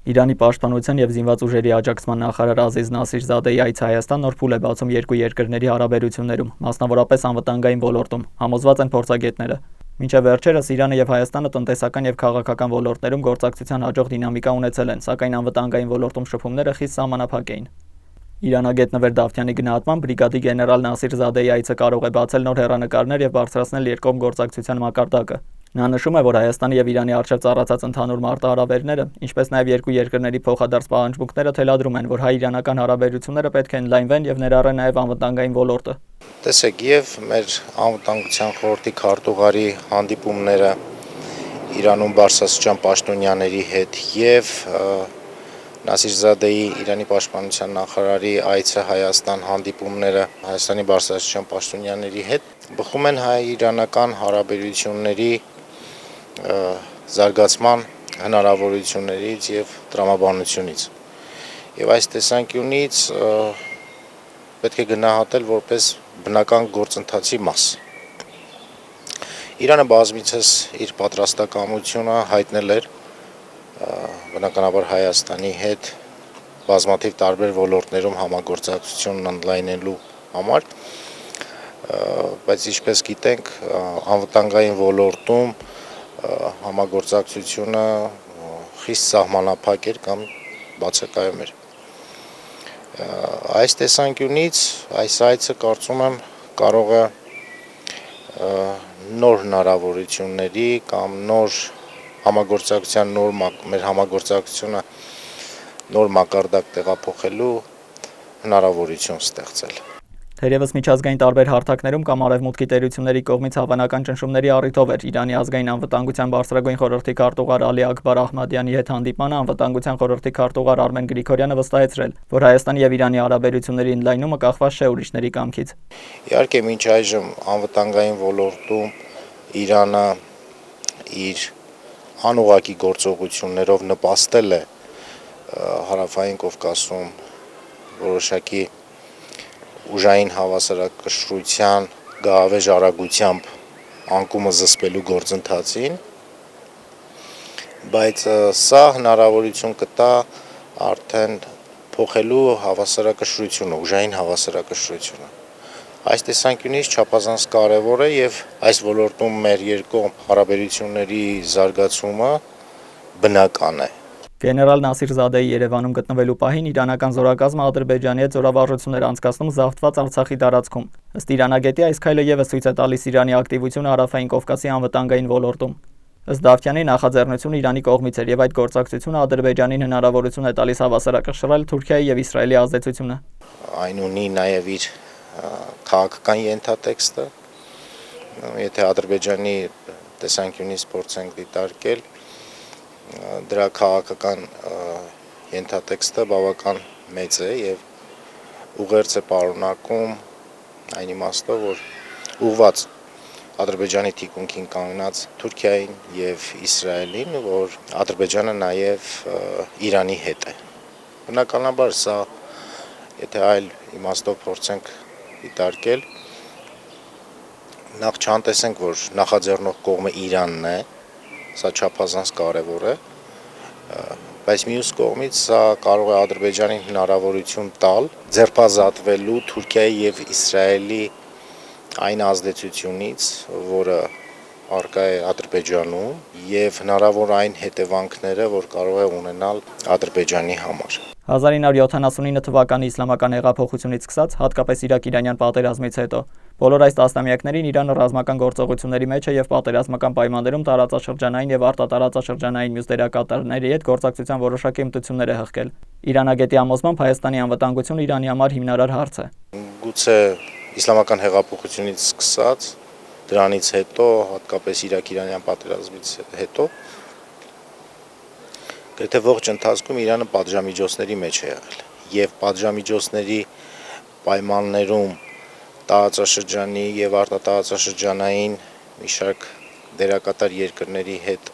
Իրանի պաշտպանության և զինված ուժերի աջակցման նախարար Ազիզ Նասիրզադեի այցը Հայաստան նոր փուլ է բացում երկու երկրների հարաբերություններում, մասնավորապես անվտանգային ոլորտում, համոզված են փորձագետները։ Մինչև վերջերս Իրանը և Հայաստանը տնտեսական և քաղաքական ոլորտներում գործակցության հաջող դինամիկա ունեցել են, սակայն անվտանգային ոլորտում շփումները խիստ սահմանափակ էին։ Իրանագետ Նվեր Դավթյանի գնահատմամբ բրիգադի գեներալ Նասիրզադեի այցը կարող է բացել նոր հեռանկարներ և բարձրացնել երկկողմ գործակցության մակարդակը։ Նա նշում է, որ Հայաստանի և Իրանի առջև ծառացած ընդհանուր մարտահրավերները, ինչպես նաև երկու երկրների փոխադարձ պահանջմունքները թելադրում են, որ հայ-իրանական հարաբերությունները պետք է ընդլայնվեն և ներառեն նաև անվտանգային ոլորտը։ Տեսեք, եւ մեր անվտանգության խորհրդի քարտուղարի հանդիպումները Իրանում բարձրաստիճան պաշտոնյաների հետ եւ Նասիրզադեի Իրանի պաշտպանության նախարարի այցը Հայաստան հանդիպումները Հայաստանի բարձրաստիճան պաշտոնյաների հետ բխում են հայ-իրանական հարաբերությունների զարգացման հնարավորություններից եւ տրամաբանությունից։ Եվ այս տեսանկյունից պետք է գնահատել որպես բնական գործընթացի մաս։ Իրանը բազմիցս իր պատրաստակամությունը հայտնել էր բնականաբար Հայաստանի հետ բազմաթիվ տարբեր ոլորտներում համագործակցությունն ընդլայնելու համար, բայց ինչպես գիտենք, անվտանգային ոլորտում համագործակցությունը խիստ սահմանափակ էր կամ բացակայում էր։ Այս տեսանկյունից այս այցը կարծում եմ կարող է նոր հնարավորությունների կամ նոր համագործակցության մեր համագործակցությունը նոր մակարդակ տեղափոխելու հնարավորություն ստեղծել։ Թերևս միջազգային տարբեր հարթակներում կամ արևմուտքի տերությունների կողմից հավանական ճնշումների առիթով էր Իրանի ազգային անվտանգության բարձրագույն խորհրդի քարտուղար Ալի Աքբար Ահմադյանի հետ հանդիպմանը անվտանգության խորհրդի քարտուղար Արմեն Գրիգորյանը վստահեցրել, որ Հայաստանի և Իրանի հարաբերությունների ընդլայնումը կախված չէ ուրիշների կամքից։ Իհարկե, մինչ այժմ անվտանգային ոլորտում Իրանը իր անուղղակի գործողություններով նպաստել է Հարավային Կովկասում որոշակի ուժային հավասարակշռության գահավեժ արագությամբ անկումը զսպելու գործընթացին, բայց սա հնարավորություն կտա արդեն փոխելու հավասարակշռությունը, ուժային հավասարակշռությունը։ Այս տեսանկյունից չափազանց կարևոր է եւ այս ոլորտում մեր երկկողմ հարաբերությունների զարգացումը բնական է։ Գեներալ Նասիրզադեի Երևանում գտնվելու պահին իրանական զորակազմը Ադրբեջանի հետ զորավարժություններ անցկացնում զավթված Արցախի տարածքում։ Ըստ իրանագետի, այս քայլը ևս ցույց է տալիս Իրանի ակտիվությունը Հարավային Կովկասի անվտանգային ոլորտում։ Ըստ Դավթյանի, նախաձեռնությունը Իրանի կողմից էր եւ այդ գործակցությունը Ադրբեջանին հնարավորություն է տալիս հավասարակշռել Թուրքիայի եւ Իսրայելի ազդեցությունը։ Այն ունի նաեւ իր քաղաքական ենթատեքստը։ Եթե Ադրբեջանի տեսանկյունից փորձենք դիտարկել, դրա քաղաքական ենթատեքստը բավական մեծ է եւ ուղերձ է պարունակում այն իմաստով, որ ուղղված Ադրբեջանի թիկունքին կանգնած Թուրքիային եւ Իսրայելին, որ Ադրբեջանը նաեւ Իրանի հետ է։ Բնականաբար սա, եթե այլ իմաստով փորձենք դիտարկել, նախ չանտեսենք, որ նախաձեռնող կողմը Իրանն է, սա չափազանց կարևոր է, բայց մյուս կողմից սա կարող է Ադրբեջանին հնարավորություն տալ ձերբազատվելու Թուրքիայի եւ Իսրայելի այն ազդեցությունից, որը առկա է Ադրբեջանում եւ հնարավոր այն հետևանքները, որ կարող է ունենալ Ադրբեջանի համար։ 1979 թվականի իսլամական հեղափոխությունից սկսած, հատկապես Իրաք-Իրանյան պատերազմից հետո, բոլոր այս տասնամյակներին Իրանը ռազմական գործողությունների մեջ է եւ պատերազմական պայմաններում տարածաշրջանային եւ արտատարածաշրջանային մյուս դերակատարների հետ գործակցության որոշակի հմտություններ է հղկել։ Իրանագետի համոզմամբ Հայաստանի անվտանգությունը Իրանի համար հիմնարար հարց է։ Գուցե իսլամական հեղափոխությունից սկսած, դրանից հետո, հատկապես Իրաք-Իրանյան պատերազմից հետո, գրեթե ողջ ընթացքում Իրանը պատժամիջոցների մեջ է եղել եւ պատժամիջոցների պայմաններում տարածաշրջանի եւ արտատարածաշրջանային մի շարք դերակատար երկրների հետ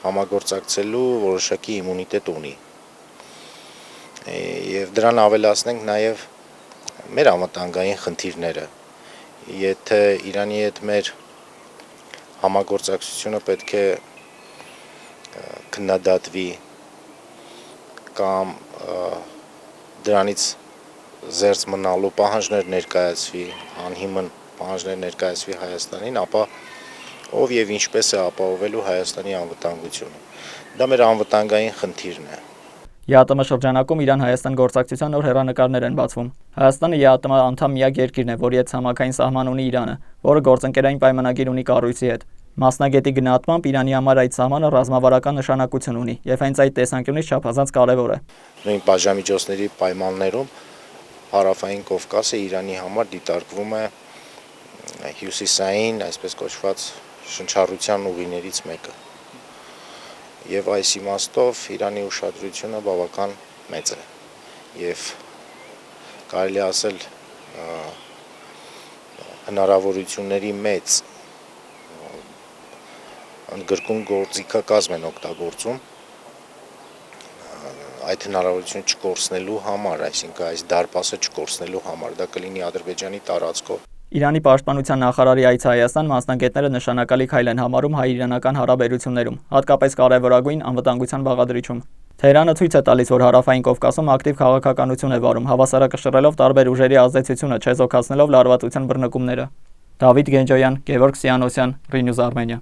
համագործակցելու որոշակի իմունիտետ ունի։ Եվ դրան ավելացնենք նաեւ մեր անվտանգային խնդիրները, եթե Իրանի հետ մեր համագործակցությունը պետք է քննադատվի կամ դրանից զերծ մնալու պահանջներ ներկայացվի, անհիմն պահանջներ ներկայացվի Հայաստանին, ապա ով եւ ինչպես է ապահովելու Հայաստանի անվտանգությունը։ Դա մեր անվտանգային խնդիրն է։ ԵԱՏՄ շրջանակում Իրան-Հայաստան գործակցության նոր հեռանկարներ են բացվում։ Հայաստանը ԵԱՏՄ անդամ միակ երկիրն է, որի հետ ցամաքային սահման ունի Իրանը, որը գործընկերային պայմանագիր ունի կառույցի հետ։ Մասնագետի գնահատմամբ Իրանի համար այդ սահմանը ռազմավարական նշանակություն ունի եւ հենց այդ տեսանկյունից չափազանց կարեւոր է։ Նույն պատժամիջոցների պայմաններում Հարավային Կովկասը Իրանի համար դիտարկվում է հյուսիսային, այսպես կոչված, շնչառության ուղիներից մեկը։ Եվ այս իմաստով Իրանի ուշադրությունը բավական մեծ է եւ կարելի ասել հնարավորությունների մեծ ընդգրկուն գործիքակազմ են օգտագործում այդ հնարավորությունը չկորցնելու համար, այսինքն այս դարպասը չկորցնելու համար, դա կլինի Ադրբեջանի տարածքով։ Իրանի պաշտպանության նախարարի այցը Հայաստան մասնագետները նշանակալի քայլ են համարում հայ-իրանական հարաբերություններում, հատկապես կարևորագույն անվտանգության բաղադրիչում։ Թեհրանը ցույց է տալիս, որ Հարավային Կովկասում ակտիվ քաղաքականություն է վարում, հավասարակշռելով տարբեր ուժերի ազդեցությունը, չեզոքացնելով լարվածության բռնկումները։ Դավիթ Գենջոյան, Գևորգ Սիանոսյան, Ռինյուզ Արմենիա։